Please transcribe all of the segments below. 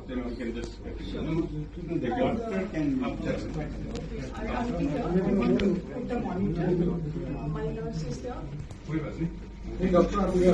then we can just continue. The doctor can just. I'll be there. Put the monitor. My nurse is there. Wait, was it? Hey, doctor, are you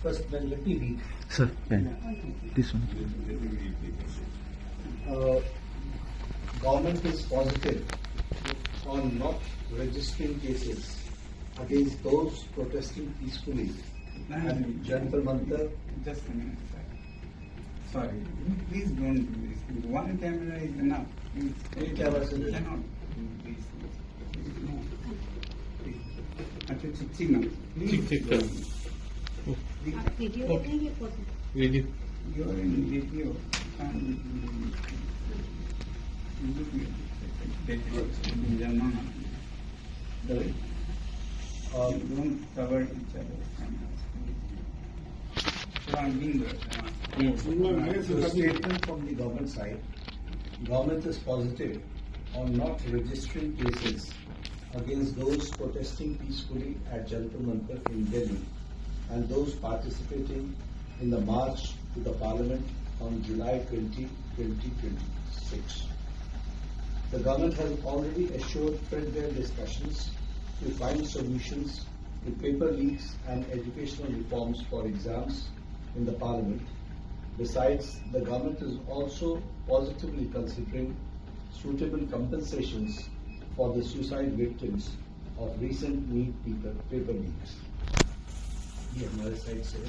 First, then let me read. Sir, this one. Government is positive on not registering cases against those protesting peacefully at Jantar Mantar. Just a minute, sir. Sorry. Please don't do this. One camera is enough. Please. Eight cameras is cannot do this. No. Please. अच्छा ठीक ना. ठीक ठीक. Video नहीं है photo. Video. You are in video. Don't cover each other's cameras. So I'm being there. So statement from the government side. Government is positive on not registering cases against those protesting peacefully at Jantar Mantar in Delhi and those participating in the march to the Parliament on July 20, 2026. The government has already assured threadbare discussions to find solutions to paper leaks and educational reforms for exams in the Parliament. Besides, the government is also positively considering suitable compensations for the suicide victims of recent NEET paper leaks. ये हमारे side से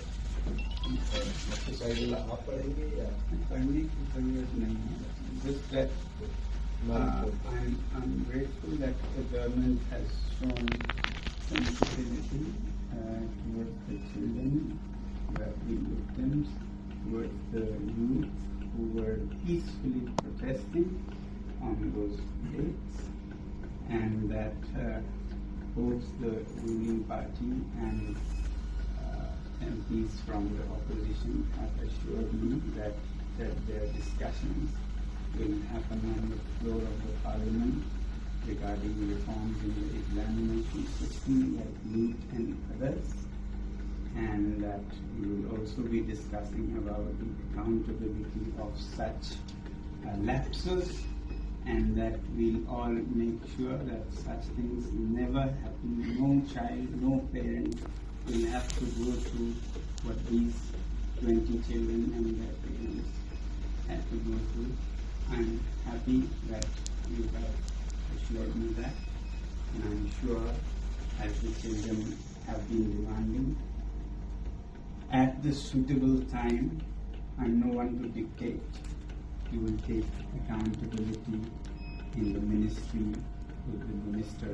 आपके side वाला आप पढ़ेंगे या पढ़ने की जरूरत नहीं है. Just that I'm grateful that the government has shown sensitivity towards the children who have been victims, towards the youth who were peacefully protesting on those dates, and that both the ruling party and MPs from the opposition have assured me that their discussions will happen on the floor of the Parliament regarding reforms in the examination system like NEET and others, and that we will also be discussing about the accountability of such lapses, and that we'll all make sure that such things never happen. No child, no parent will have to go through what these 20 children and their parents had to go through. I'm happy that you have assured me that, and I'm sure as the children have been demanding, at the suitable time, I'm no one to dictate, you will take accountability in the ministry with the minister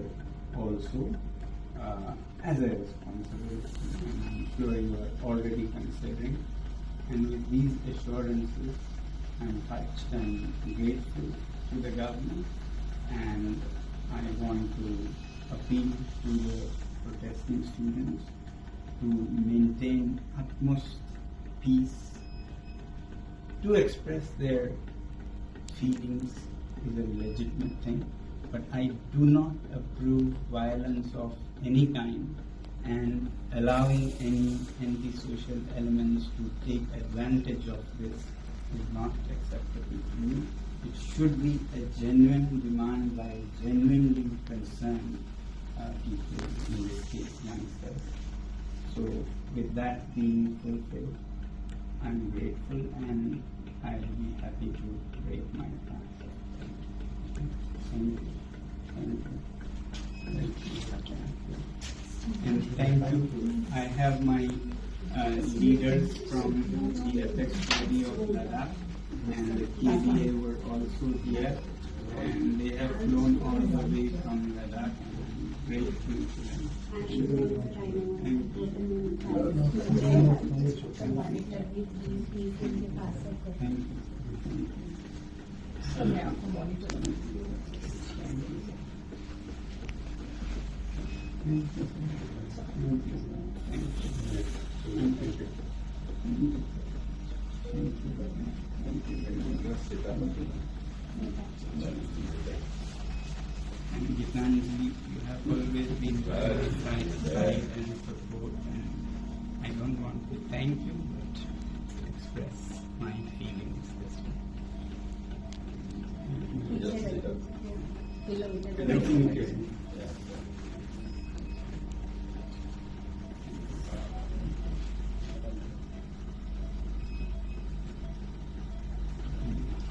also as a responsibility. I'm sure you are already considering, and with these assurances, I'm touched and grateful to the government, and I want to appeal to the protesting students to maintain utmost peace. To express their feelings is a legitimate thing, but I do not approve violence of any kind, and allowing any antisocial elements to take advantage of this is not acceptable to me. It should be a genuine demand by genuinely concerned people, in this case youngsters. So with that being fulfilled, I'm grateful and I'll be happy to break my fast. Thank you. Thank you. Thank you. And thank you. I have my leaders from the FX body of Ladakh and the KBA were also here, and they have flown all the way from Ladakh, and grateful to them. Thank you. Thank you. So मैं आपको monitor करूँगी. And Gitanji, you have always been very kind and support, and I don't want to thank you, but express my feelings this way.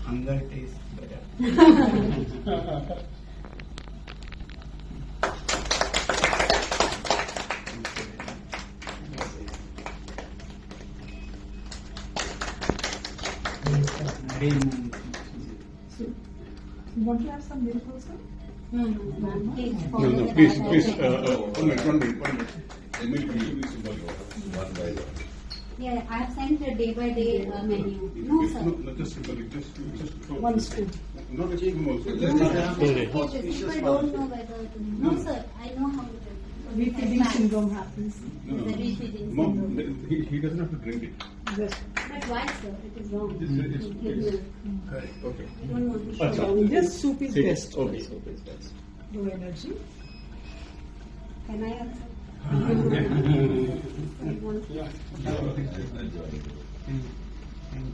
Hunger tastes better. You want to have some milk also? No, Please, one minute. The milk needs to go one by one. Yeah, I have sent a day by day menu. No, sir. No, just simple, One spoon. not a spoon also. People don't know whether to. No, sir. I know how to. Refeeding syndrome happens. No, The refeeding Mom, syndrome. he doesn't have to drink it. Yes. But why, sir? It is wrong. It's correct. Okay. I don't want to show. Just soup is best. Okay, soup is best. Low energy. Can I answer? I want to. Thank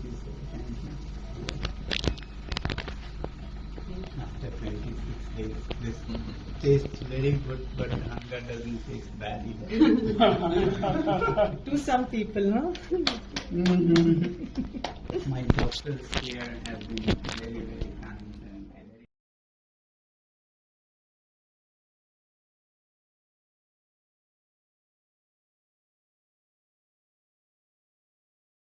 you, sir. Thank you. After 26 days, this tastes very good, but hunger doesn't taste bad either. To some people, no? My doctors here have been very, very kind.